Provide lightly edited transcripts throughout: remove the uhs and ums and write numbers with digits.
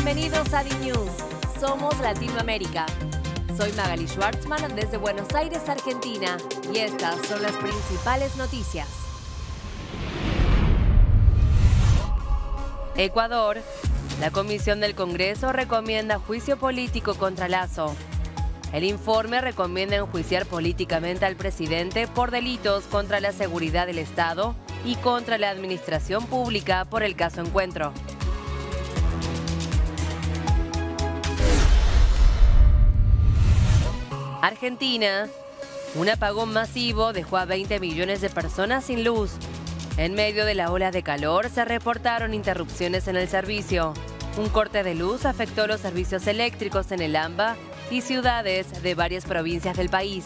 Bienvenidos a DNews. Somos Latinoamérica. Soy Magali Schwartzman desde Buenos Aires, Argentina, y estas son las principales noticias. Ecuador. La Comisión del Congreso recomienda juicio político contra Lasso. El informe recomienda enjuiciar políticamente al presidente por delitos contra la seguridad del Estado y contra la administración pública por el caso Encuentro. Argentina. Un apagón masivo dejó a 20 millones de personas sin luz. En medio de la ola de calor se reportaron interrupciones en el servicio. Un corte de luz afectó los servicios eléctricos en el AMBA y ciudades de varias provincias del país.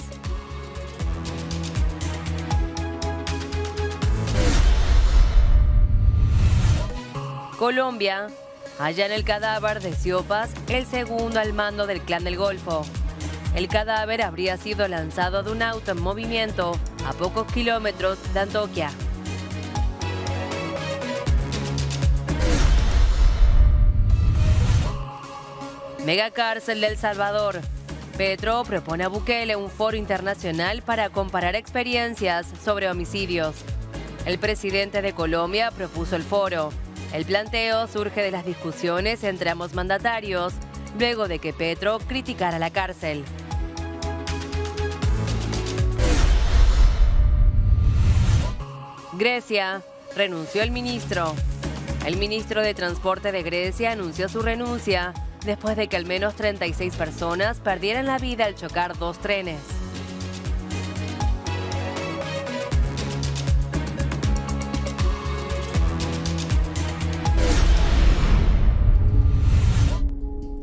Colombia. Hallan el cadáver de Siopas, el segundo al mando del Clan del Golfo. El cadáver habría sido lanzado de un auto en movimiento a pocos kilómetros de Antioquia. Megacárcel de El Salvador. Petro propone a Bukele un foro internacional para comparar experiencias sobre homicidios. El presidente de Colombia propuso el foro. El planteo surge de las discusiones entre ambos mandatarios, luego de que Petro criticara la cárcel. Grecia. Renunció el ministro. El ministro de Transporte de Grecia anunció su renuncia después de que al menos 36 personas perdieran la vida al chocar dos trenes.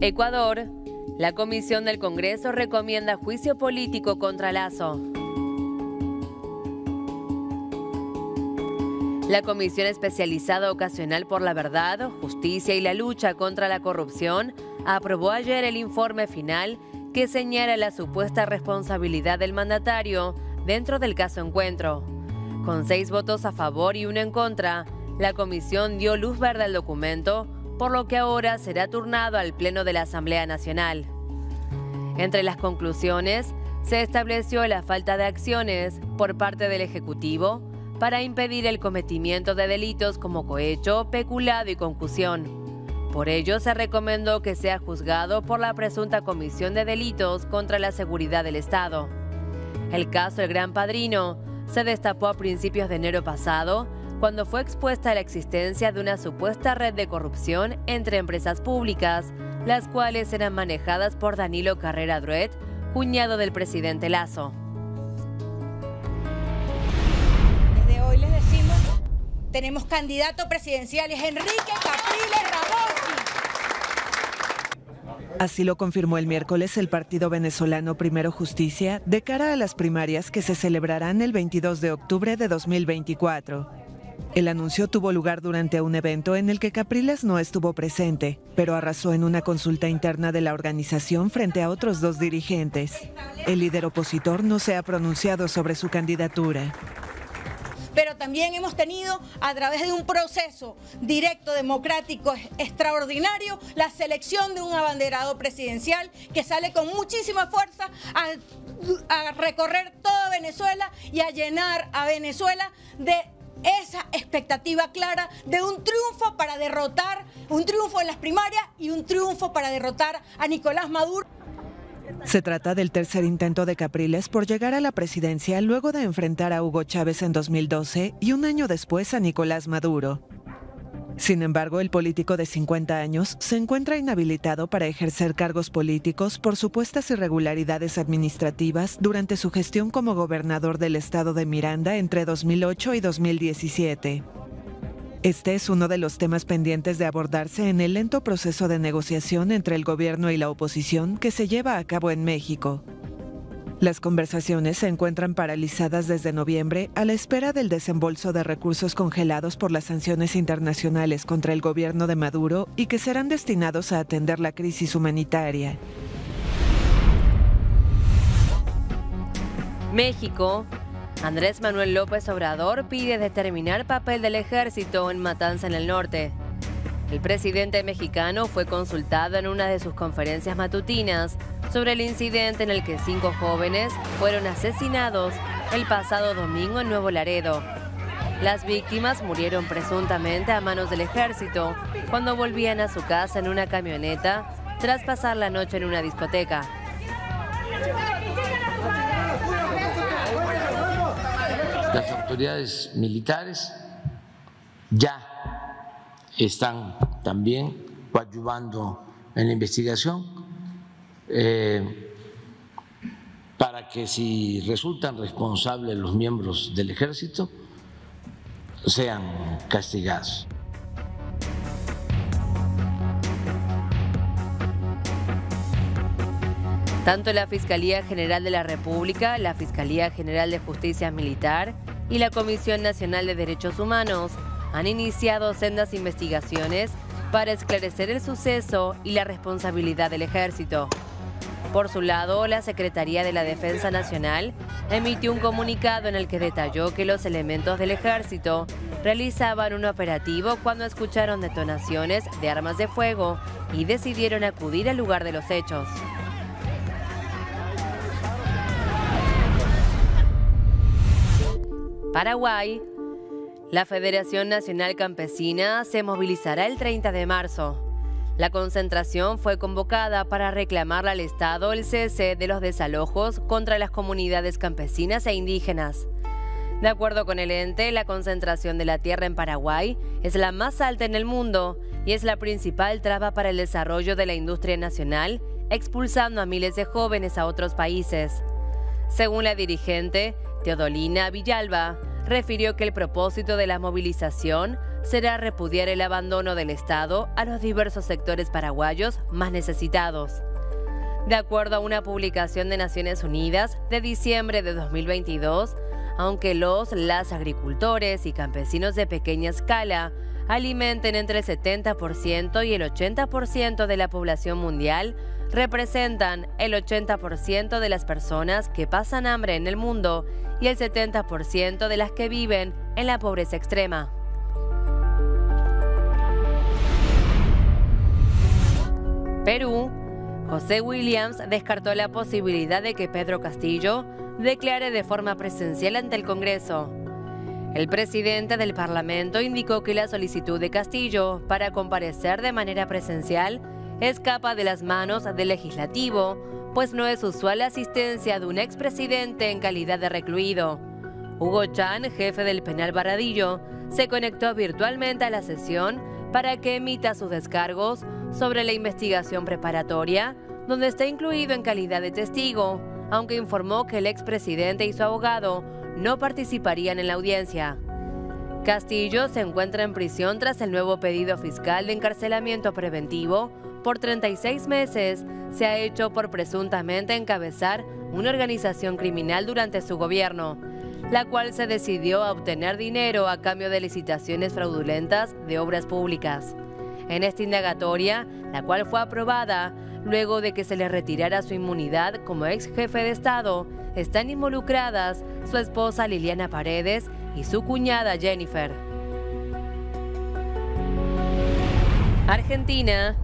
Ecuador. La Comisión del Congreso recomienda juicio político contra Lasso. La Comisión Especializada Ocasional por la Verdad, Justicia y la Lucha contra la Corrupción aprobó ayer el informe final que señala la supuesta responsabilidad del mandatario dentro del caso Encuentro. Con 6 votos a favor y 1 en contra, la comisión dio luz verde al documento, por lo que ahora será turnado al Pleno de la Asamblea Nacional. Entre las conclusiones, se estableció la falta de acciones por parte del Ejecutivo para impedir el cometimiento de delitos como cohecho, peculado y concusión. Por ello, se recomendó que sea juzgado por la presunta comisión de delitos contra la seguridad del Estado. El caso El Gran Padrino se destapó a principios de enero pasado, cuando fue expuesta la existencia de una supuesta red de corrupción entre empresas públicas, las cuales eran manejadas por Danilo Carrera Druet, cuñado del presidente Lasso. Desde hoy les decimos, tenemos candidato presidencial, es Enrique Capriles Raboski. Así lo confirmó el miércoles el partido venezolano Primero Justicia de cara a las primarias que se celebrarán el 22 de octubre de 2024. El anuncio tuvo lugar durante un evento en el que Capriles no estuvo presente, pero arrasó en una consulta interna de la organización frente a otros 2 dirigentes. El líder opositor no se ha pronunciado sobre su candidatura. Pero también hemos tenido, a través de un proceso directo, democrático, extraordinario, la selección de un abanderado presidencial que sale con muchísima fuerza a recorrer toda Venezuela y a llenar a Venezuela de esa expectativa clara de un triunfo para derrotar, un triunfo en las primarias y un triunfo para derrotar a Nicolás Maduro. Se trata del tercer intento de Capriles por llegar a la presidencia luego de enfrentar a Hugo Chávez en 2012 y un año después a Nicolás Maduro. Sin embargo, el político de 50 años se encuentra inhabilitado para ejercer cargos políticos por supuestas irregularidades administrativas durante su gestión como gobernador del estado de Miranda entre 2008 y 2017. Este es uno de los temas pendientes de abordarse en el lento proceso de negociación entre el gobierno y la oposición que se lleva a cabo en México. Las conversaciones se encuentran paralizadas desde noviembre a la espera del desembolso de recursos congelados por las sanciones internacionales contra el gobierno de Maduro y que serán destinados a atender la crisis humanitaria. México. Andrés Manuel López Obrador pide determinar papel del ejército en matanza en el norte. El presidente mexicano fue consultado en una de sus conferencias matutinas sobre el incidente en el que 5 jóvenes fueron asesinados el pasado domingo en Nuevo Laredo. Las víctimas murieron presuntamente a manos del ejército cuando volvían a su casa en una camioneta tras pasar la noche en una discoteca. Las autoridades militares ya están también coadyuvando en la investigación para que si resultan responsables los miembros del ejército sean castigados. Tanto la Fiscalía General de la República, la Fiscalía General de Justicia Militar y la Comisión Nacional de Derechos Humanos han iniciado sendas investigaciones para esclarecer el suceso y la responsabilidad del ejército. Por su lado, la Secretaría de la Defensa Nacional emitió un comunicado en el que detalló que los elementos del ejército realizaban un operativo cuando escucharon detonaciones de armas de fuego y decidieron acudir al lugar de los hechos. Paraguay. La Federación Nacional Campesina se movilizará el 30 de marzo. La concentración fue convocada para reclamarle al Estado el cese de los desalojos contra las comunidades campesinas e indígenas. De acuerdo con el ente, la concentración de la tierra en Paraguay es la más alta en el mundo y es la principal traba para el desarrollo de la industria nacional, expulsando a miles de jóvenes a otros países. Según la dirigente, Teodolina Villalba, refirió que el propósito de la movilización será repudiar el abandono del Estado a los diversos sectores paraguayos más necesitados. De acuerdo a una publicación de Naciones Unidas de diciembre de 2022, aunque las agricultores y campesinos de pequeña escala alimenten entre el 70% y el 80% de la población mundial, representan el 80% de las personas que pasan hambre en el mundo y el 70% de las que viven en la pobreza extrema. Perú. José Williams descartó la posibilidad de que Pedro Castillo declare de forma presencial ante el Congreso. El presidente del Parlamento indicó que la solicitud de Castillo para comparecer de manera presencial escapa de las manos del Legislativo, pues no es usual la asistencia de un expresidente en calidad de recluido. Hugo Chan, jefe del penal Baradillo, se conectó virtualmente a la sesión para que emita sus descargos sobre la investigación preparatoria, donde está incluido en calidad de testigo, aunque informó que el expresidente y su abogado no participarían en la audiencia. Castillo se encuentra en prisión tras el nuevo pedido fiscal de encarcelamiento preventivo por 36 meses se ha hecho por presuntamente encabezar una organización criminal durante su gobierno, la cual se decidió a obtener dinero a cambio de licitaciones fraudulentas de obras públicas. En esta indagatoria, la cual fue aprobada luego de que se le retirara su inmunidad como ex jefe de Estado, están involucradas su esposa Liliana Paredes y su cuñada Jennifer. Argentina.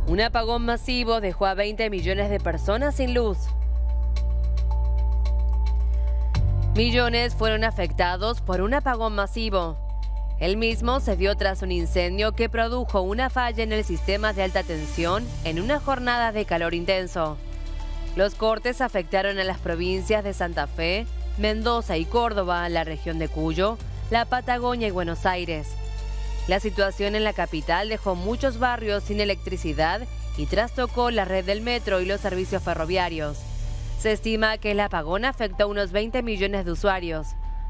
Un apagón masivo dejó a 20 millones de personas sin luz. Millones fueron afectados por un apagón masivo. El mismo se dio tras un incendio que produjo una falla en el sistema de alta tensión en una jornada de calor intenso. Los cortes afectaron a las provincias de Santa Fe, Mendoza y Córdoba, la región de Cuyo, la Patagonia y Buenos Aires. La situación en la capital dejó muchos barrios sin electricidad y trastocó la red del metro y los servicios ferroviarios. Se estima que el apagón afectó a unos 20 millones de usuarios.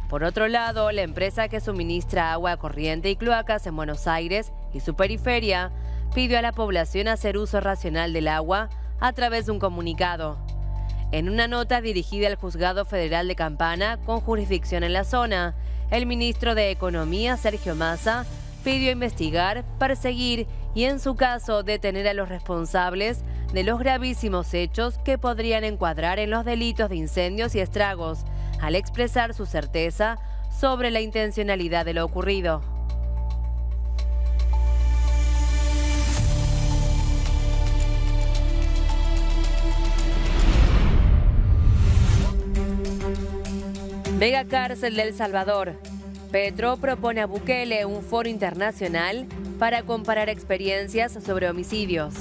Por otro lado, la empresa que suministra agua corriente y cloacas en Buenos Aires y su periferia pidió a la población hacer uso racional del agua a través de un comunicado. En una nota dirigida al Juzgado Federal de Campana, con jurisdicción en la zona, el ministro de Economía, Sergio Massa, pidió investigar, perseguir y, en su caso, detener a los responsables de los gravísimos hechos que podrían encuadrar en los delitos de incendios y estragos, al expresar su certeza sobre la intencionalidad de lo ocurrido. Mega cárcel de El Salvador. Petro propone a Bukele un foro internacional para comparar experiencias sobre homicidios.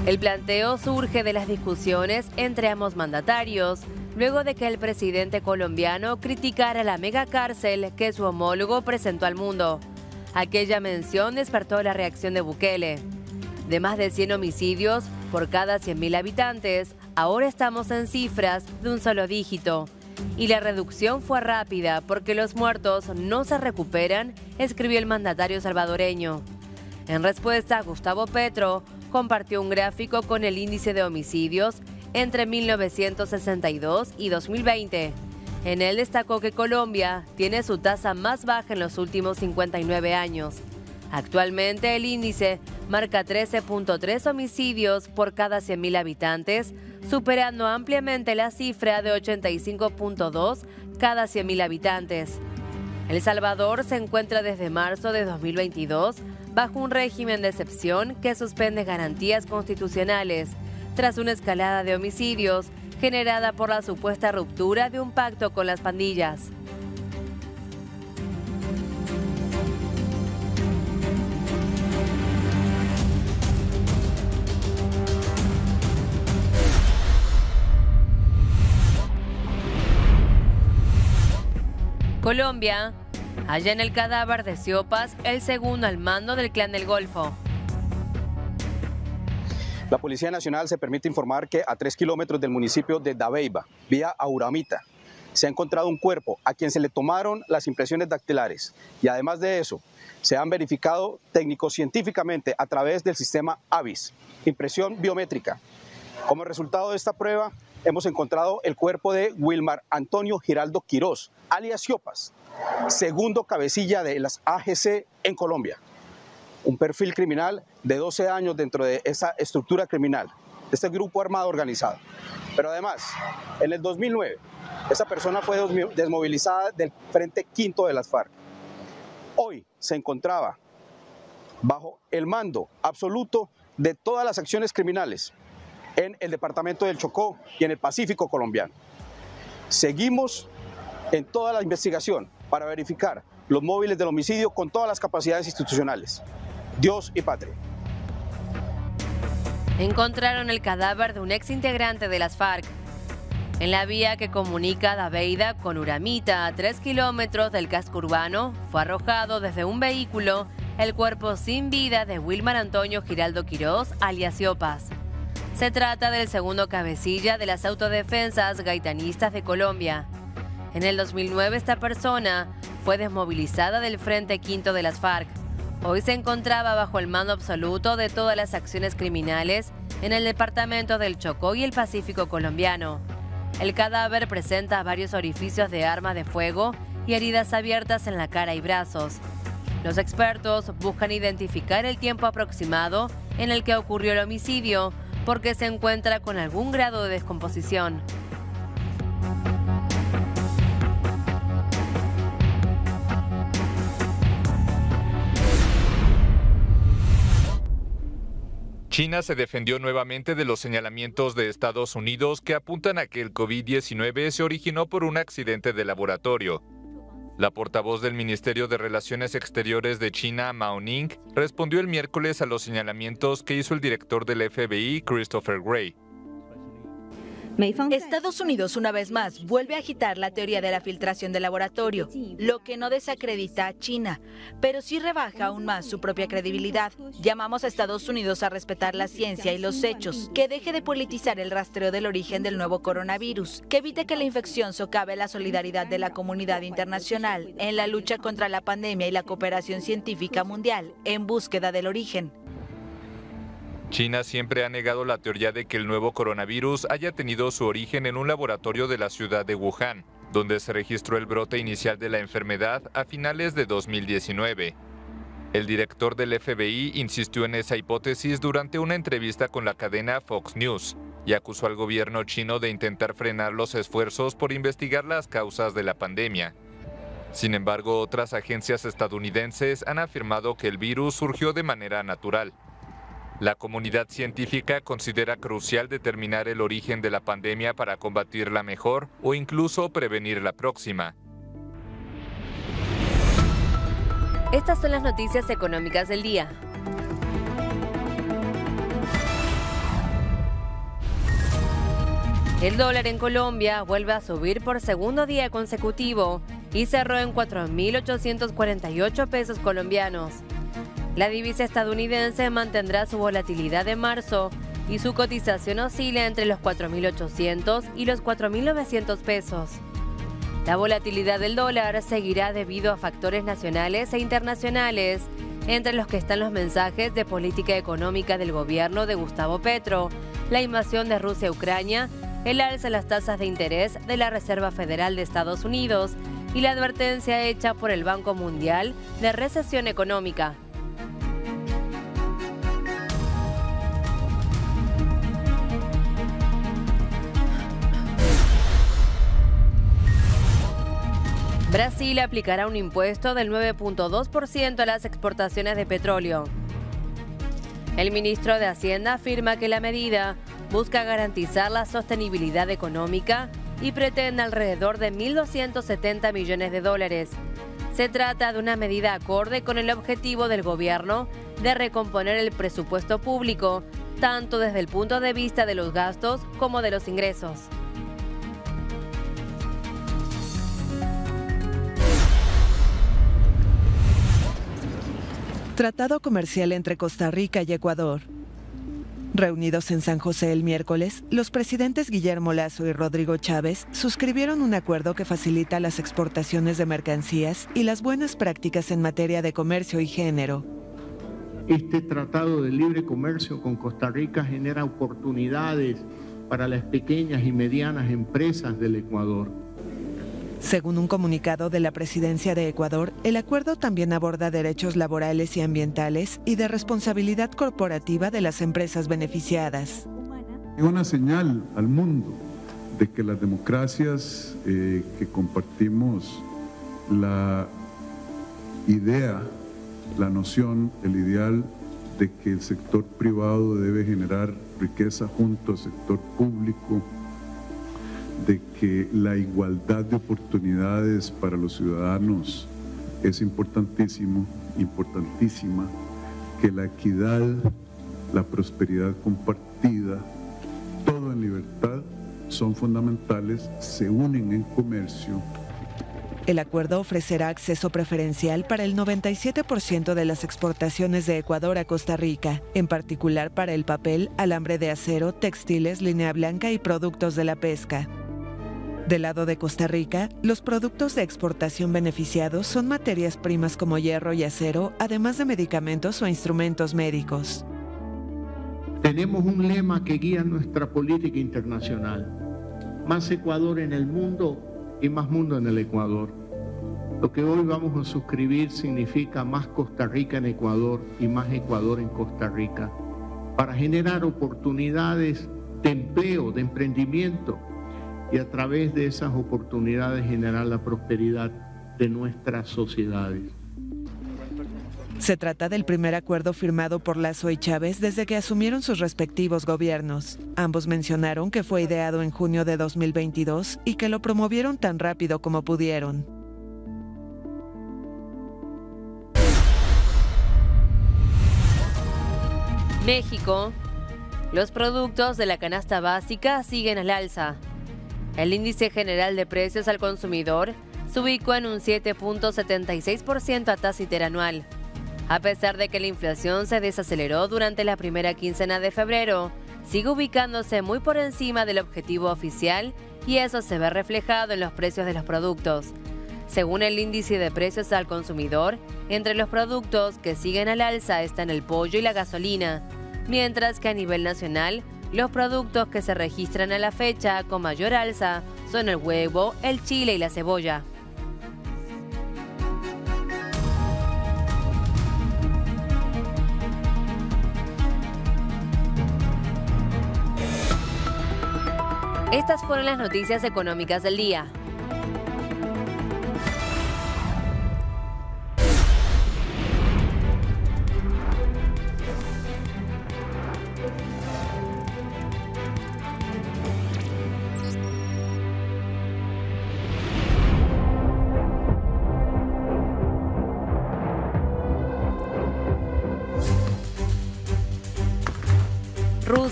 El planteo surge de las discusiones entre ambos mandatarios, luego de que el presidente colombiano criticara la mega cárcel que su homólogo presentó al mundo. Aquella mención despertó la reacción de Bukele. De más de 100 homicidios por cada 100.000 habitantes, ahora estamos en cifras de un solo dígito. Y la reducción fue rápida porque los muertos no se recuperan, escribió el mandatario salvadoreño. En respuesta, Gustavo Petro compartió un gráfico con el índice de homicidios entre 1962 y 2020. En él destacó que Colombia tiene su tasa más baja en los últimos 59 años. Actualmente el índice marca 13.3 homicidios por cada 100.000 habitantes, superando ampliamente la cifra de 85.2 cada 100.000 habitantes. El Salvador se encuentra desde marzo de 2022 bajo un régimen de excepción que suspende garantías constitucionales, tras una escalada de homicidios generada por la supuesta ruptura de un pacto con las pandillas. Colombia halla en el cadáver de Siopas el segundo al mando del Clan del Golfo. La Policía Nacional se permite informar que a 3 kilómetros del municipio de Dabeiba, vía Auramita, se ha encontrado un cuerpo a quien se le tomaron las impresiones dactilares y además de eso se han verificado técnico-científicamente a través del sistema AVIS, impresión biométrica. Como resultado de esta prueba hemos encontrado el cuerpo de Wilmar Antonio Giraldo Quirós, alias Siopas, segundo cabecilla de las AGC en Colombia. Un perfil criminal de 12 años dentro de esa estructura criminal, de este grupo armado organizado. Pero además, en el 2009, esa persona fue desmovilizada del Frente Quinto de las FARC. Hoy se encontraba bajo el mando absoluto de todas las acciones criminales en el departamento del Chocó y en el Pacífico colombiano. Seguimos en toda la investigación para verificar los móviles del homicidio con todas las capacidades institucionales. Dios y patria. Encontraron el cadáver de un ex integrante de las FARC. En la vía que comunica Dabeiba con Uramita, a 3 kilómetros del casco urbano, fue arrojado desde un vehículo el cuerpo sin vida de Wilmar Antonio Giraldo Quirós, alias Siopas. Se trata del segundo cabecilla de las autodefensas gaitanistas de Colombia. En el 2009 esta persona fue desmovilizada del Frente Quinto de las FARC. Hoy se encontraba bajo el mando absoluto de todas las acciones criminales en el departamento del Chocó y el Pacífico colombiano. El cadáver presenta varios orificios de armas de fuego y heridas abiertas en la cara y brazos. Los expertos buscan identificar el tiempo aproximado en el que ocurrió el homicidio, porque se encuentra con algún grado de descomposición. China se defendió nuevamente de los señalamientos de Estados Unidos que apuntan a que el COVID-19 se originó por un accidente de laboratorio. La portavoz del Ministerio de Relaciones Exteriores de China, Mao Ning, respondió el miércoles a los señalamientos que hizo el director del FBI, Christopher Wray. Estados Unidos una vez más vuelve a agitar la teoría de la filtración de laboratorio, lo que no desacredita a China, pero sí rebaja aún más su propia credibilidad. Llamamos a Estados Unidos a respetar la ciencia y los hechos, que deje de politizar el rastreo del origen del nuevo coronavirus, que evite que la infección socave la solidaridad de la comunidad internacional en la lucha contra la pandemia y la cooperación científica mundial en búsqueda del origen. China siempre ha negado la teoría de que el nuevo coronavirus haya tenido su origen en un laboratorio de la ciudad de Wuhan, donde se registró el brote inicial de la enfermedad a finales de 2019. El director del FBI insistió en esa hipótesis durante una entrevista con la cadena Fox News y acusó al gobierno chino de intentar frenar los esfuerzos por investigar las causas de la pandemia. Sin embargo, otras agencias estadounidenses han afirmado que el virus surgió de manera natural. La comunidad científica considera crucial determinar el origen de la pandemia para combatirla mejor o incluso prevenir la próxima. Estas son las noticias económicas del día. El dólar en Colombia vuelve a subir por segundo día consecutivo y cerró en 4.848 pesos colombianos. La divisa estadounidense mantendrá su volatilidad de marzo y su cotización oscila entre los 4.800 y los 4.900 pesos. La volatilidad del dólar seguirá debido a factores nacionales e internacionales, entre los que están los mensajes de política económica del gobierno de Gustavo Petro, la invasión de Rusia a Ucrania, el alza en las tasas de interés de la Reserva Federal de Estados Unidos y la advertencia hecha por el Banco Mundial de recesión económica. Brasil aplicará un impuesto del 9.2% a las exportaciones de petróleo. El ministro de Hacienda afirma que la medida busca garantizar la sostenibilidad económica y pretende alrededor de 1.270 millones de dólares. Se trata de una medida acorde con el objetivo del gobierno de recomponer el presupuesto público, tanto desde el punto de vista de los gastos como de los ingresos. Tratado comercial entre Costa Rica y Ecuador. Reunidos en San José el miércoles, los presidentes Guillermo Lasso y Rodrigo Chávez suscribieron un acuerdo que facilita las exportaciones de mercancías y las buenas prácticas en materia de comercio y género. Este tratado de libre comercio con Costa Rica genera oportunidades para las pequeñas y medianas empresas del Ecuador. Según un comunicado de la Presidencia de Ecuador, el acuerdo también aborda derechos laborales y ambientales y de responsabilidad corporativa de las empresas beneficiadas. Es una señal al mundo de que las democracias que compartimos la idea, la noción, el ideal de que el sector privado debe generar riqueza junto al sector público, de que la igualdad de oportunidades para los ciudadanos es importantísima, que la equidad, la prosperidad compartida, todo en libertad, son fundamentales, se unen en comercio. El acuerdo ofrecerá acceso preferencial para el 97% de las exportaciones de Ecuador a Costa Rica, en particular para el papel, alambre de acero, textiles, línea blanca y productos de la pesca. Del lado de Costa Rica, los productos de exportación beneficiados son materias primas como hierro y acero, además de medicamentos o instrumentos médicos. Tenemos un lema que guía nuestra política internacional: más Ecuador en el mundo y más mundo en el Ecuador. Lo que hoy vamos a suscribir significa más Costa Rica en Ecuador y más Ecuador en Costa Rica, para generar oportunidades de empleo, de emprendimiento, y a través de esas oportunidades generar la prosperidad de nuestras sociedades. Se trata del primer acuerdo firmado por Lasso y Chávez desde que asumieron sus respectivos gobiernos. Ambos mencionaron que fue ideado en junio de 2022 y que lo promovieron tan rápido como pudieron. México. Los productos de la canasta básica siguen al alza. El índice general de precios al consumidor se ubicó en un 7.76% a tasa interanual. A pesar de que la inflación se desaceleró durante la primera quincena de febrero, sigue ubicándose muy por encima del objetivo oficial y eso se ve reflejado en los precios de los productos. Según el índice de precios al consumidor, entre los productos que siguen al alza están el pollo y la gasolina, mientras que a nivel nacional, los productos que se registran a la fecha con mayor alza son el huevo, el chile y la cebolla. Estas fueron las noticias económicas del día.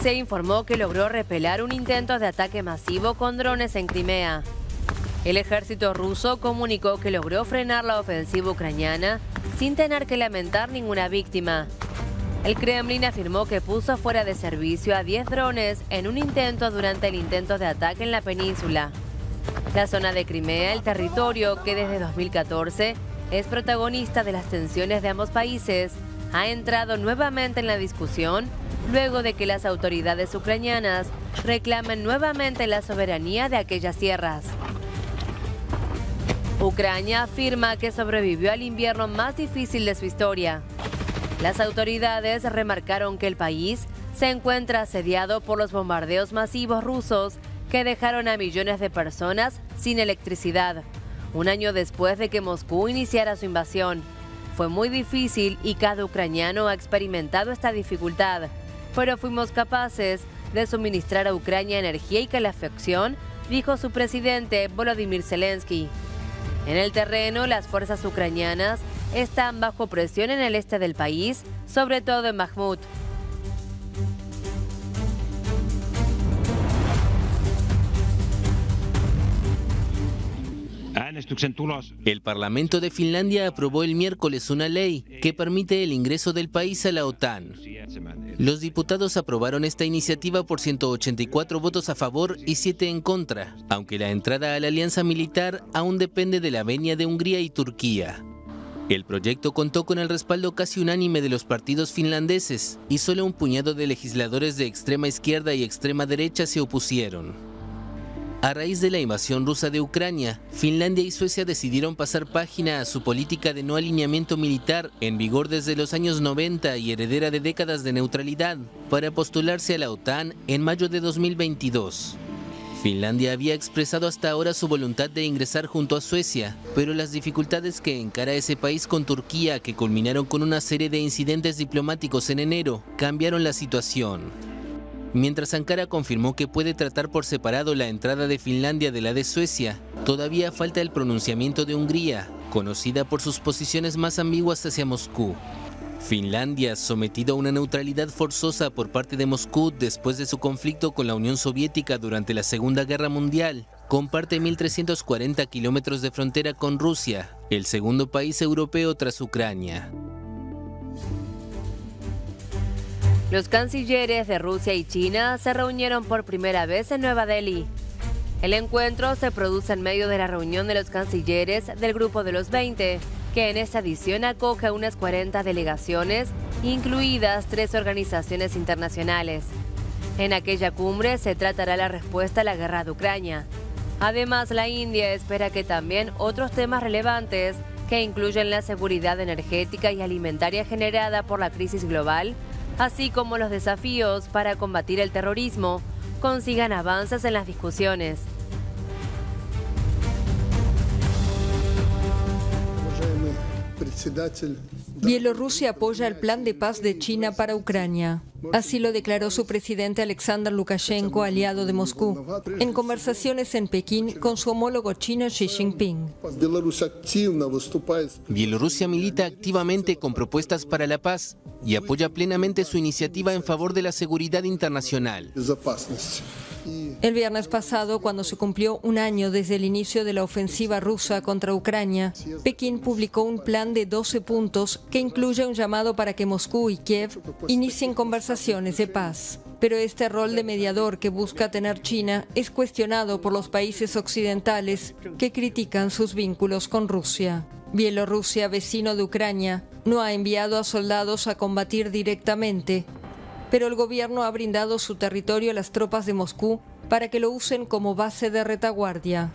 Rusia informó que logró repeler un intento de ataque masivo con drones en Crimea. El ejército ruso comunicó que logró frenar la ofensiva ucraniana sin tener que lamentar ninguna víctima. El Kremlin afirmó que puso fuera de servicio a 10 drones en un intento durante el intento de ataque en la península. La zona de Crimea, el territorio que desde 2014 es protagonista de las tensiones de ambos países, ha entrado nuevamente en la discusión luego de que las autoridades ucranianas reclamen nuevamente la soberanía de aquellas tierras. Ucrania afirma que sobrevivió al invierno más difícil de su historia. Las autoridades remarcaron que el país se encuentra asediado por los bombardeos masivos rusos que dejaron a millones de personas sin electricidad, un año después de que Moscú iniciara su invasión. Fue muy difícil y cada ucraniano ha experimentado esta dificultad, pero fuimos capaces de suministrar a Ucrania energía y calefacción, dijo su presidente Volodymyr Zelensky. En el terreno, las fuerzas ucranianas están bajo presión en el este del país, sobre todo en Bakhmut. El Parlamento de Finlandia aprobó el miércoles una ley que permite el ingreso del país a la OTAN. Los diputados aprobaron esta iniciativa por 184 votos a favor y 7 en contra, aunque la entrada a la alianza militar aún depende de la venia de Hungría y Turquía. El proyecto contó con el respaldo casi unánime de los partidos finlandeses y solo un puñado de legisladores de extrema izquierda y extrema derecha se opusieron. A raíz de la invasión rusa de Ucrania, Finlandia y Suecia decidieron pasar página a su política de no alineamiento militar en vigor desde los años 90 y heredera de décadas de neutralidad para postularse a la OTAN en mayo de 2022. Finlandia había expresado hasta ahora su voluntad de ingresar junto a Suecia, pero las dificultades que encara ese país con Turquía, que culminaron con una serie de incidentes diplomáticos en enero, cambiaron la situación. Mientras Ankara confirmó que puede tratar por separado la entrada de Finlandia de la de Suecia, todavía falta el pronunciamiento de Hungría, conocida por sus posiciones más ambiguas hacia Moscú. Finlandia, sometido a una neutralidad forzosa por parte de Moscú después de su conflicto con la Unión Soviética durante la Segunda Guerra Mundial, comparte 1.340 kilómetros de frontera con Rusia, el segundo país europeo tras Ucrania. Los cancilleres de Rusia y China se reunieron por primera vez en Nueva Delhi. El encuentro se produce en medio de la reunión de los cancilleres del Grupo de los 20, que en esta edición acoge a unas 40 delegaciones, incluidas 3 organizaciones internacionales. En aquella cumbre se tratará la respuesta a la guerra de Ucrania. Además, la India espera que también otros temas relevantes, que incluyen la seguridad energética y alimentaria generada por la crisis global, así como los desafíos para combatir el terrorismo, consigan avances en las discusiones. Bielorrusia apoya el plan de paz de China para Ucrania. Así lo declaró su presidente Alexander Lukashenko, aliado de Moscú, en conversaciones en Pekín con su homólogo chino Xi Jinping. Bielorrusia milita activamente con propuestas para la paz y apoya plenamente su iniciativa en favor de la seguridad internacional. El viernes pasado, cuando se cumplió un año desde el inicio de la ofensiva rusa contra Ucrania, Pekín publicó un plan de 12 puntos que incluye un llamado para que Moscú y Kiev inicien conversaciones de paz. Pero este rol de mediador que busca tener China es cuestionado por los países occidentales que critican sus vínculos con Rusia. Bielorrusia, vecino de Ucrania, no ha enviado a soldados a combatir directamente, pero el gobierno ha brindado su territorio a las tropas de Moscú para que lo usen como base de retaguardia.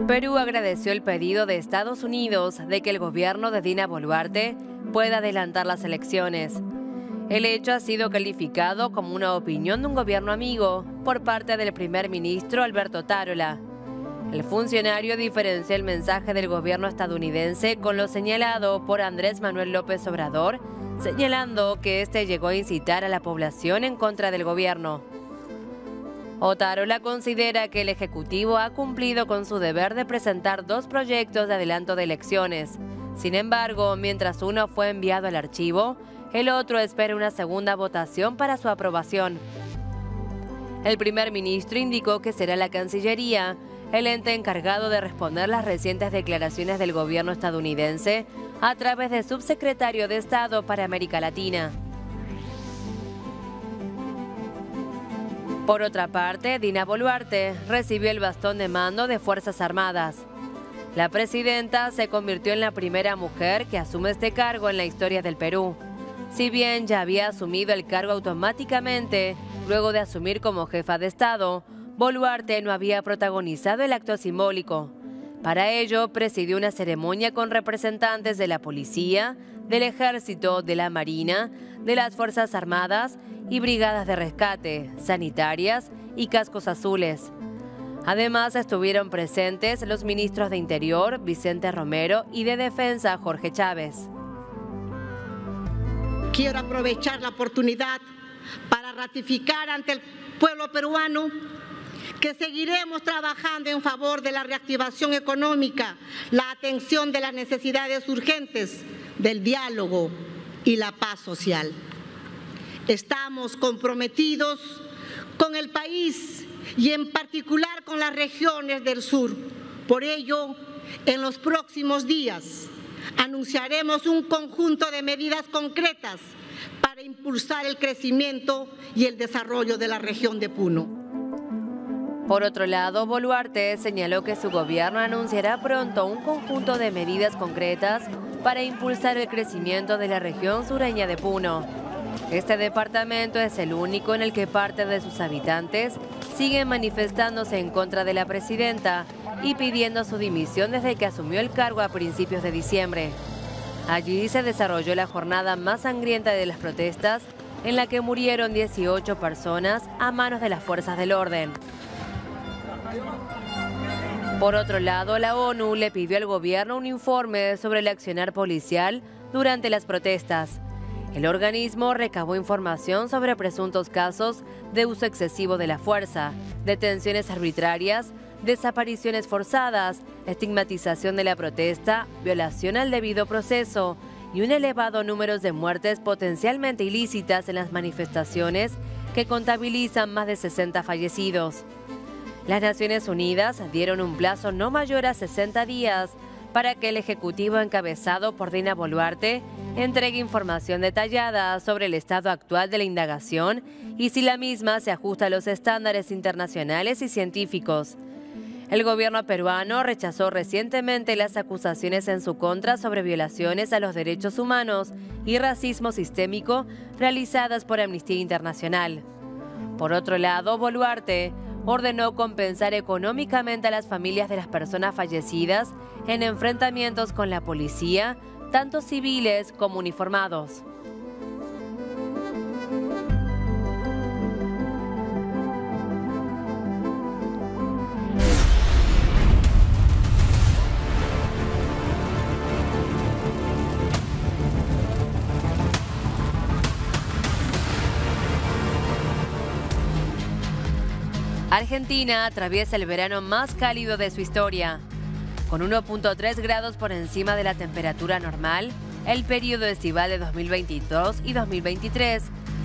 Perú agradeció el pedido de Estados Unidos de que el gobierno de Dina Boluarte pueda adelantar las elecciones. El hecho ha sido calificado como una opinión de un gobierno amigo por parte del primer ministro Alberto Otárola. El funcionario diferenció el mensaje del gobierno estadounidense con lo señalado por Andrés Manuel López Obrador, señalando que este llegó a incitar a la población en contra del gobierno. Otárola considera que el Ejecutivo ha cumplido con su deber de presentar 2 proyectos de adelanto de elecciones. Sin embargo, mientras uno fue enviado al archivo, El otro espera una segunda votación para su aprobación. El primer ministro indicó que será la Cancillería el ente encargado de responder las recientes declaraciones del gobierno estadounidense a través del subsecretario de Estado para América Latina. Por otra parte, Dina Boluarte recibió el bastón de mando de Fuerzas Armadas. La presidenta se convirtió en la primera mujer que asume este cargo en la historia del Perú. Si bien ya había asumido el cargo automáticamente luego de asumir como jefa de Estado, Boluarte no había protagonizado el acto simbólico. Para ello, presidió una ceremonia con representantes de la policía, del ejército, de la marina, de las Fuerzas Armadas y brigadas de rescate, sanitarias y cascos azules. Además, estuvieron presentes los ministros de Interior, Vicente Romero, y de Defensa, Jorge Chávez. Quiero aprovechar la oportunidad para ratificar ante el pueblo peruano que seguiremos trabajando en favor de la reactivación económica, la atención de las necesidades urgentes, del diálogo y la paz social. Estamos comprometidos con el país y en particular con las regiones del sur. Por ello, en los próximos días anunciaremos un conjunto de medidas concretas para impulsar el crecimiento y el desarrollo de la región de Puno. Por otro lado, Boluarte señaló que su gobierno anunciará pronto un conjunto de medidas concretas para impulsar el crecimiento de la región sureña de Puno. Este departamento es el único en el que parte de sus habitantes siguen manifestándose en contra de la presidenta y pidiendo su dimisión desde que asumió el cargo a principios de diciembre. Allí se desarrolló la jornada más sangrienta de las protestas, en la que murieron 18 personas a manos de las fuerzas del orden. Por otro lado, la ONU le pidió al gobierno un informe sobre el accionar policial durante las protestas. El organismo recabó información sobre presuntos casos de uso excesivo de la fuerza, detenciones arbitrarias, desapariciones forzadas, estigmatización de la protesta, violación al debido proceso y un elevado número de muertes potencialmente ilícitas en las manifestaciones que contabilizan más de 60 fallecidos. Las Naciones Unidas dieron un plazo no mayor a 60 días para que el Ejecutivo encabezado por Dina Boluarte entregue información detallada sobre el estado actual de la indagación y si la misma se ajusta a los estándares internacionales y científicos. El gobierno peruano rechazó recientemente las acusaciones en su contra sobre violaciones a los derechos humanos y racismo sistémico realizadas por Amnistía Internacional. Por otro lado, Boluarte ordenó compensar económicamente a las familias de las personas fallecidas en enfrentamientos con la policía, tanto civiles como uniformados. Argentina atraviesa el verano más cálido de su historia. Con 1.3 grados por encima de la temperatura normal, el periodo estival de 2022 y 2023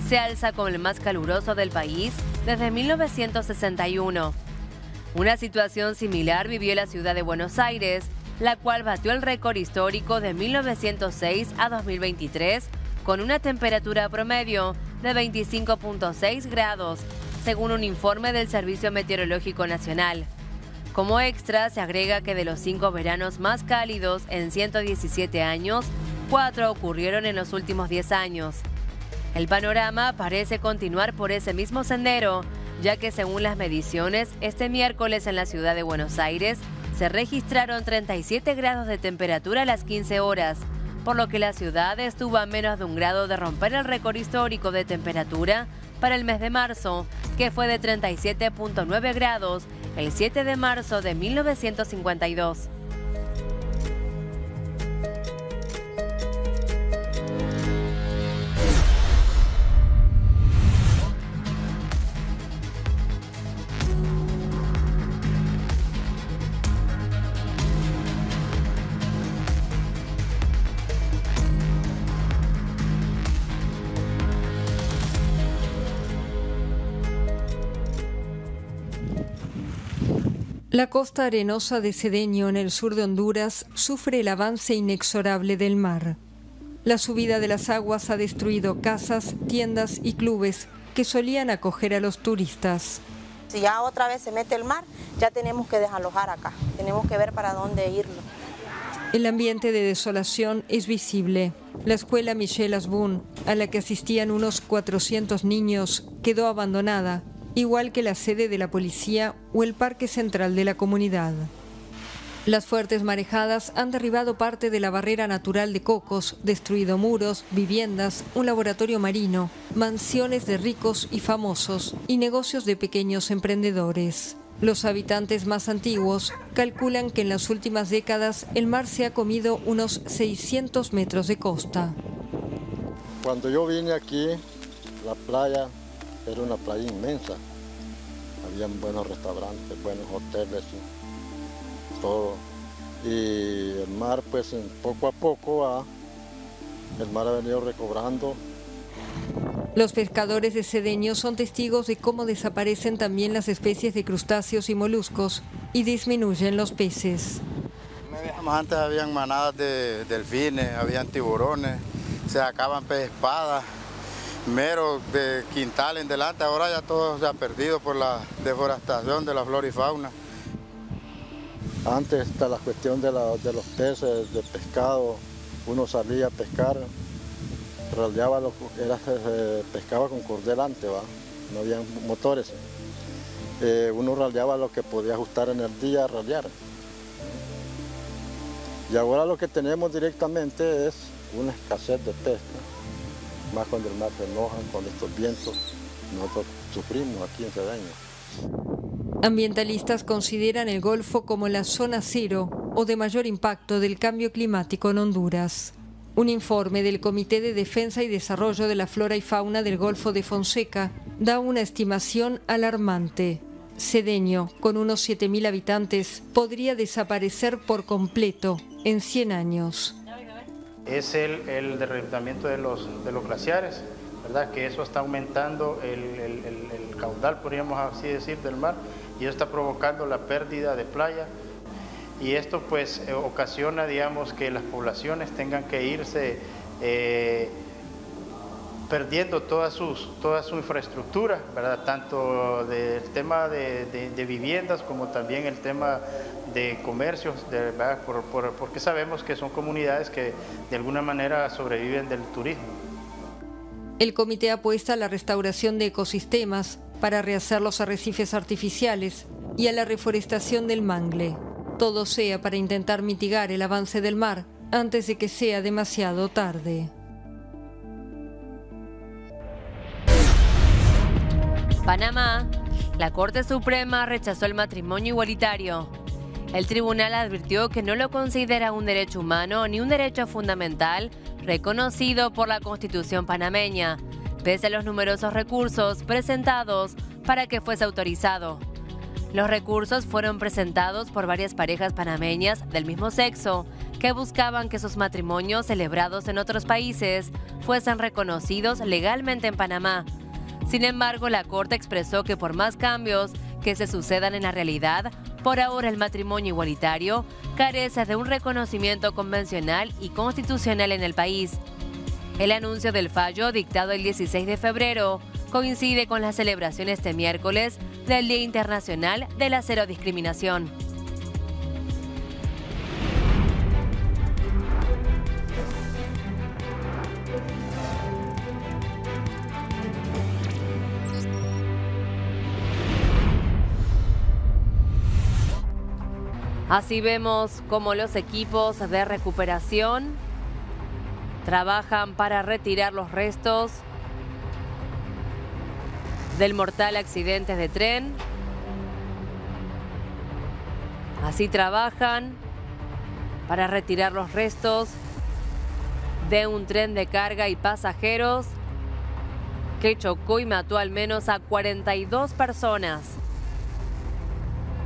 se alza como el más caluroso del país desde 1961. Una situación similar vivió la ciudad de Buenos Aires, la cual batió el récord histórico de 1906 a 2023 con una temperatura promedio de 25.6 grados, según un informe del Servicio Meteorológico Nacional. Como extra, se agrega que de los 5 veranos más cálidos en 117 años, 4 ocurrieron en los últimos 10 años. El panorama parece continuar por ese mismo sendero, ya que según las mediciones, este miércoles en la ciudad de Buenos Aires se registraron 37 grados de temperatura a las 15 horas, por lo que la ciudad estuvo a menos de 1 grado de romper el récord histórico de temperatura para el mes de marzo, que fue de 37.9 grados el 7 de marzo de 1952. La costa arenosa de Cedeño, en el sur de Honduras, sufre el avance inexorable del mar. La subida de las aguas ha destruido casas, tiendas y clubes que solían acoger a los turistas. Si ya otra vez se mete el mar, ya tenemos que desalojar acá, tenemos que ver para dónde irlo. El ambiente de desolación es visible. La escuela Michel Asbun, a la que asistían unos 400 niños, quedó abandonada, igual que la sede de la policía o el parque central de la comunidad. Las fuertes marejadas han derribado parte de la barrera natural de Cocos, destruido muros, viviendas, un laboratorio marino, mansiones de ricos y famosos y negocios de pequeños emprendedores. Los habitantes más antiguos calculan que en las últimas décadas el mar se ha comido unos 600 metros de costa. Cuando yo vine aquí, la playa era una playa inmensa. Habían buenos restaurantes, buenos hoteles, todo. Y el mar, pues poco a poco, el mar ha venido recobrando. Los pescadores de Cedeño son testigos de cómo desaparecen también las especies de crustáceos y moluscos y disminuyen los peces. Antes habían manadas de delfines, habían tiburones, se sacaban pez espada, mero de quintal en delante, ahora ya todo se ha perdido por la deforestación de la flora y fauna. Antes está la cuestión de los peces, de pescado, uno salía a pescar, raleaba pescaba con cordel antes, ¿va? No había motores. Uno raleaba lo que podía ajustar en el día a ralear. Y ahora lo que tenemos directamente es una escasez de pesca, más cuando el mar se enoja, con estos vientos, nosotros sufrimos aquí en Cedeño. Ambientalistas consideran el Golfo como la zona cero o de mayor impacto del cambio climático en Honduras. Un informe del Comité de Defensa y Desarrollo de la Flora y Fauna del Golfo de Fonseca da una estimación alarmante. Cedeño, con unos 7.000 habitantes, podría desaparecer por completo en 100 años. Es el derretimiento de los glaciares, ¿verdad? Que eso está aumentando el caudal, podríamos así decir, del mar, y eso está provocando la pérdida de playa. Y esto pues ocasiona, digamos, que las poblaciones tengan que irse perdiendo toda su infraestructura, ¿verdad? Tanto del tema de viviendas como también el tema de comercios, ¿verdad? Porque sabemos que son comunidades que de alguna manera sobreviven del turismo. El comité apuesta a la restauración de ecosistemas para rehacer los arrecifes artificiales y a la reforestación del mangle. Todo sea para intentar mitigar el avance del mar antes de que sea demasiado tarde. Panamá. La Corte Suprema rechazó el matrimonio igualitario. El tribunal advirtió que no lo considera un derecho humano ni un derecho fundamental reconocido por la Constitución panameña, pese a los numerosos recursos presentados para que fuese autorizado. Los recursos fueron presentados por varias parejas panameñas del mismo sexo que buscaban que sus matrimonios celebrados en otros países fuesen reconocidos legalmente en Panamá. Sin embargo, la Corte expresó que por más cambios que se sucedan en la realidad, por ahora el matrimonio igualitario carece de un reconocimiento convencional y constitucional en el país. El anuncio del fallo, dictado el 16 de febrero, coincide con la celebración este miércoles del Día Internacional de la Cero Discriminación. Así vemos cómo los equipos de recuperación trabajan para retirar los restos del mortal accidente de tren. Así trabajan para retirar los restos de un tren de carga y pasajeros que chocó y mató al menos a 42 personas.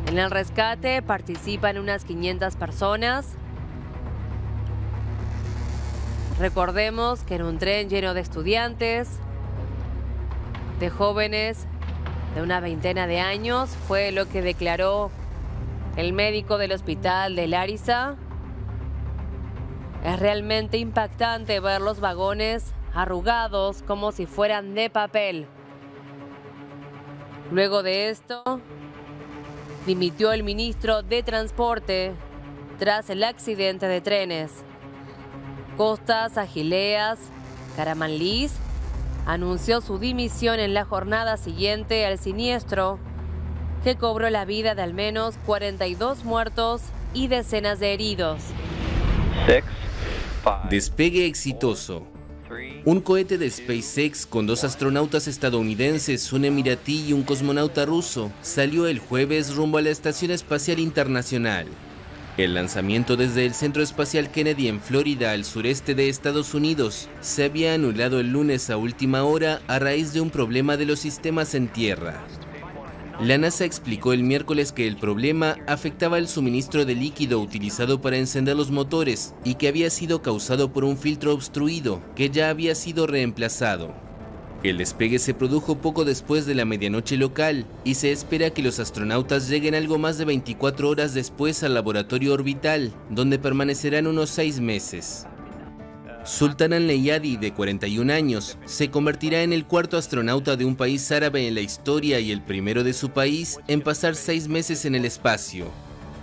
En el rescate participan unas 500 personas. Recordemos que en un tren lleno de estudiantes, de jóvenes de una veintena de años, fue lo que declaró El médico del hospital de Larissa: es realmente impactante ver los vagones arrugados como si fueran de papel. Luego de esto, dimitió el ministro de Transporte tras el accidente de trenes. Costas Agileas Karamanlis anunció su dimisión en la jornada siguiente al siniestro, que cobró la vida de al menos 42 muertos y decenas de heridos. Despegue exitoso. Un cohete de SpaceX con 2 astronautas estadounidenses, un emiratí y un cosmonauta ruso salió el jueves rumbo a la Estación Espacial Internacional. El lanzamiento desde el Centro Espacial Kennedy en Florida, al sureste de Estados Unidos, se había anulado el lunes a última hora a raíz de un problema de los sistemas en tierra. La NASA explicó el miércoles que el problema afectaba el suministro de líquido utilizado para encender los motores y que había sido causado por un filtro obstruido que ya había sido reemplazado. El despegue se produjo poco después de la medianoche local y se espera que los astronautas lleguen algo más de 24 horas después al laboratorio orbital, donde permanecerán unos 6 meses. Sultan Al-Neyadi, de 41 años, se convertirá en el 4º astronauta de un país árabe en la historia y el primero de su país en pasar 6 meses en el espacio.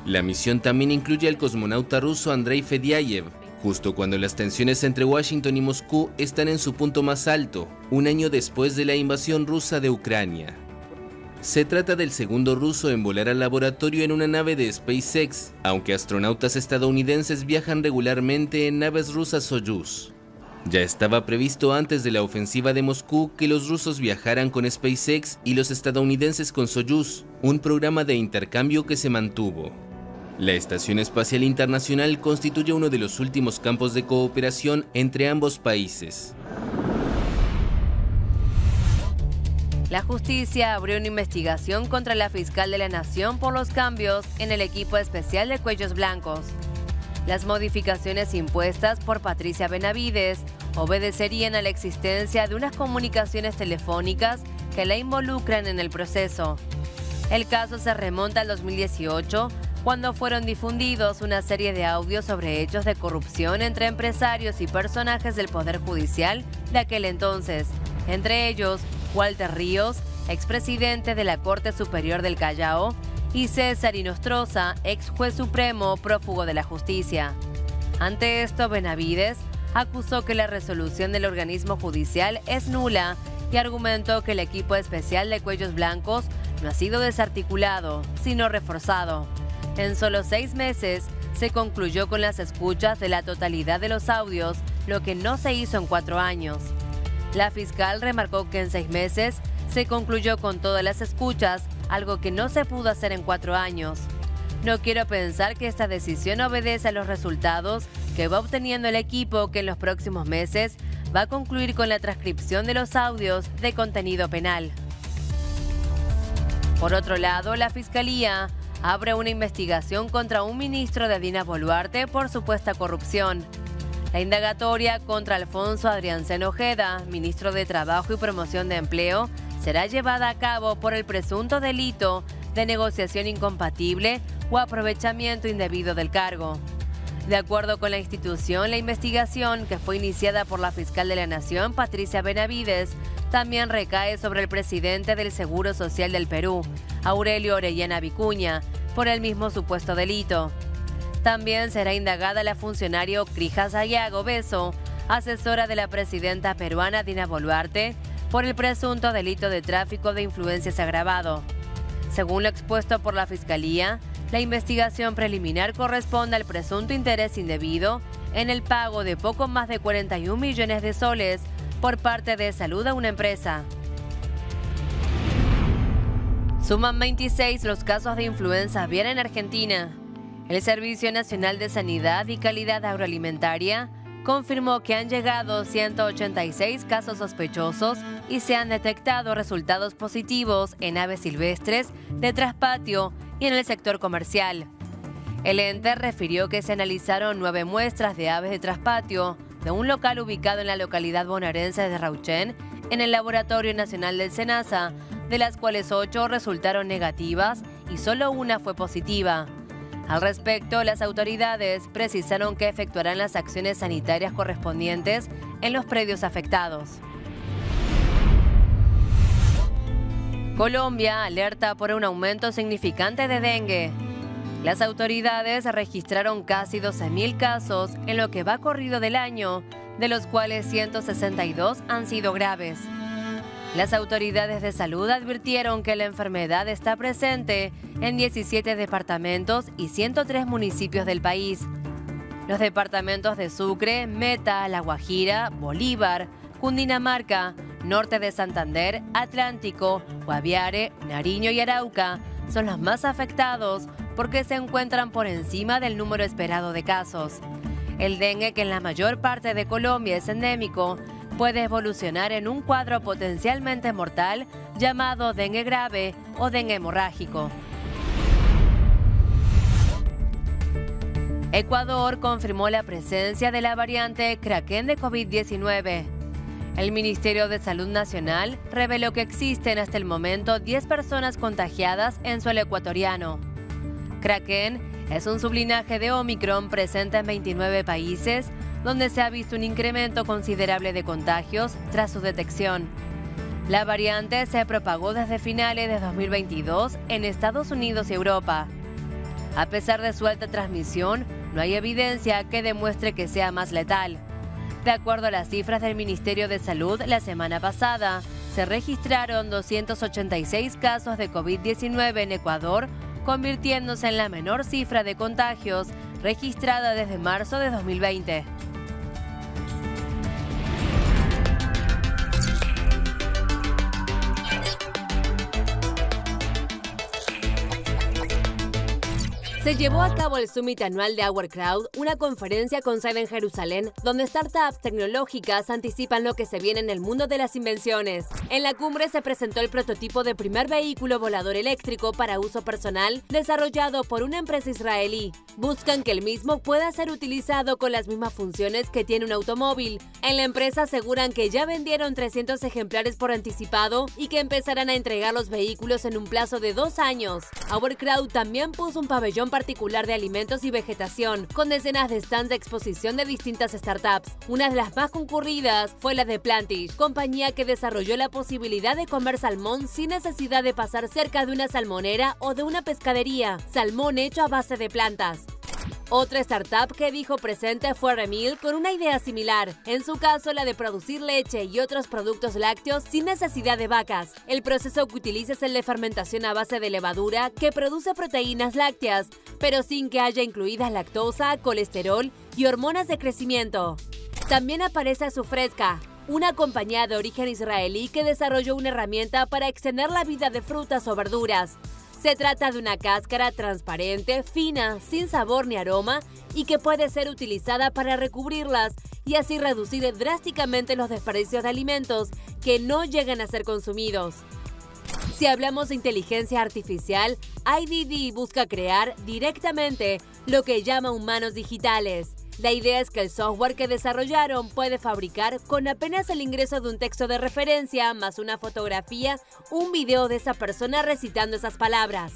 La misión también incluye al cosmonauta ruso Andrei Fedyayev, justo cuando las tensiones entre Washington y Moscú están en su punto más alto, un año después de la invasión rusa de Ucrania. Se trata del segundo ruso en volar al laboratorio en una nave de SpaceX, aunque astronautas estadounidenses viajan regularmente en naves rusas Soyuz. Ya estaba previsto antes de la ofensiva de Moscú que los rusos viajaran con SpaceX y los estadounidenses con Soyuz, un programa de intercambio que se mantuvo. La Estación Espacial Internacional constituye uno de los últimos campos de cooperación entre ambos países. La justicia abrió una investigación contra la fiscal de la Nación por los cambios en el equipo especial de Cuellos Blancos. Las modificaciones impuestas por Patricia Benavides obedecerían a la existencia de unas comunicaciones telefónicas que la involucran en el proceso. El caso se remonta al 2018, cuando fueron difundidos una serie de audios sobre hechos de corrupción entre empresarios y personajes del Poder Judicial de aquel entonces, entre ellos Walter Ríos, expresidente de la Corte Superior del Callao, y César Inostroza, ex juez supremo prófugo de la justicia. Ante esto, Benavides acusó que la resolución del organismo judicial es nula y argumentó que el equipo especial de Cuellos Blancos no ha sido desarticulado, sino reforzado. En solo 6 meses se concluyó con las escuchas de la totalidad de los audios, lo que no se hizo en 4 años. La fiscal remarcó que en 6 meses se concluyó con todas las escuchas, algo que no se pudo hacer en 4 años. No quiero pensar que esta decisión obedece a los resultados que va obteniendo el equipo, que en los próximos meses va a concluir con la transcripción de los audios de contenido penal. Por otro lado, la Fiscalía abre una investigación contra un ministro de Dina Boluarte por supuesta corrupción. La indagatoria contra Alfonso Adriancén Ojeda, ministro de Trabajo y Promoción de Empleo, será llevada a cabo por el presunto delito de negociación incompatible o aprovechamiento indebido del cargo. De acuerdo con la institución, la investigación, que fue iniciada por la fiscal de la Nación, Patricia Benavides, también recae sobre el presidente del Seguro Social del Perú, Aurelio Orellana Vicuña, por el mismo supuesto delito. También será indagada la funcionario Crija Sayago Beso, asesora de la presidenta peruana Dina Boluarte, por el presunto delito de tráfico de influencias agravado. Según lo expuesto por la Fiscalía, la investigación preliminar corresponde al presunto interés indebido en el pago de poco más de 41 millones de soles por parte de Salud a una empresa. Suman 26 los casos de influenza aviar en Argentina. El Servicio Nacional de Sanidad y Calidad Agroalimentaria confirmó que han llegado 186 casos sospechosos y se han detectado resultados positivos en aves silvestres, de traspatio y en el sector comercial. El ente refirió que se analizaron 9 muestras de aves de traspatio de un local ubicado en la localidad bonaerense de Rauchén, en el Laboratorio Nacional del SENASA, de las cuales 8 resultaron negativas y solo una fue positiva. Al respecto, las autoridades precisaron que efectuarán las acciones sanitarias correspondientes en los predios afectados. Colombia alerta por un aumento significante de dengue. Las autoridades registraron casi 12.000 casos en lo que va corrido del año, de los cuales 162 han sido graves. Las autoridades de salud advirtieron que la enfermedad está presente en 17 departamentos y 103 municipios del país. Los departamentos de Sucre, Meta, La Guajira, Bolívar, Cundinamarca, Norte de Santander, Atlántico, Guaviare, Nariño y Arauca son los más afectados porque se encuentran por encima del número esperado de casos. El dengue, que en la mayor parte de Colombia es endémico, puede evolucionar en un cuadro potencialmente mortal llamado dengue grave o dengue hemorrágico. Ecuador confirmó la presencia de la variante Kraken de COVID-19. El Ministerio de Salud Nacional reveló que existen hasta el momento 10 personas contagiadas en suelo ecuatoriano. Kraken es un sublinaje de Omicron presente en 29 países, donde se ha visto un incremento considerable de contagios tras su detección. La variante se propagó desde finales de 2022 en Estados Unidos y Europa. A pesar de su alta transmisión, no hay evidencia que demuestre que sea más letal. De acuerdo a las cifras del Ministerio de Salud, la semana pasada se registraron 286 casos de COVID-19 en Ecuador, convirtiéndose en la menor cifra de contagios registrada desde marzo de 2020. Se llevó a cabo el Summit anual de Our Crowd, una conferencia con sede en Jerusalén, donde startups tecnológicas anticipan lo que se viene en el mundo de las invenciones. En la cumbre se presentó el prototipo de primer vehículo volador eléctrico para uso personal, desarrollado por una empresa israelí. Buscan que el mismo pueda ser utilizado con las mismas funciones que tiene un automóvil. En la empresa aseguran que ya vendieron 300 ejemplares por anticipado y que empezarán a entregar los vehículos en un plazo de 2 años. Our Crowd también puso un pabellón particular de alimentos y vegetación, con decenas de stands de exposición de distintas startups. Una de las más concurridas fue la de Plantish, compañía que desarrolló la posibilidad de comer salmón sin necesidad de pasar cerca de una salmonera o de una pescadería. Salmón hecho a base de plantas. Otra startup que dijo presente fue Remil, con una idea similar, en su caso la de producir leche y otros productos lácteos sin necesidad de vacas. El proceso que utiliza es el de fermentación a base de levadura que produce proteínas lácteas, pero sin que haya incluidas lactosa, colesterol y hormonas de crecimiento. También aparece Azufresca, una compañía de origen israelí que desarrolló una herramienta para extender la vida de frutas o verduras. Se trata de una cáscara transparente, fina, sin sabor ni aroma y que puede ser utilizada para recubrirlas y así reducir drásticamente los desperdicios de alimentos que no llegan a ser consumidos. Si hablamos de inteligencia artificial, IDD busca crear directamente lo que llama humanos digitales. La idea es que el software que desarrollaron puede fabricar con apenas el ingreso de un texto de referencia más una fotografía, un video de esa persona recitando esas palabras.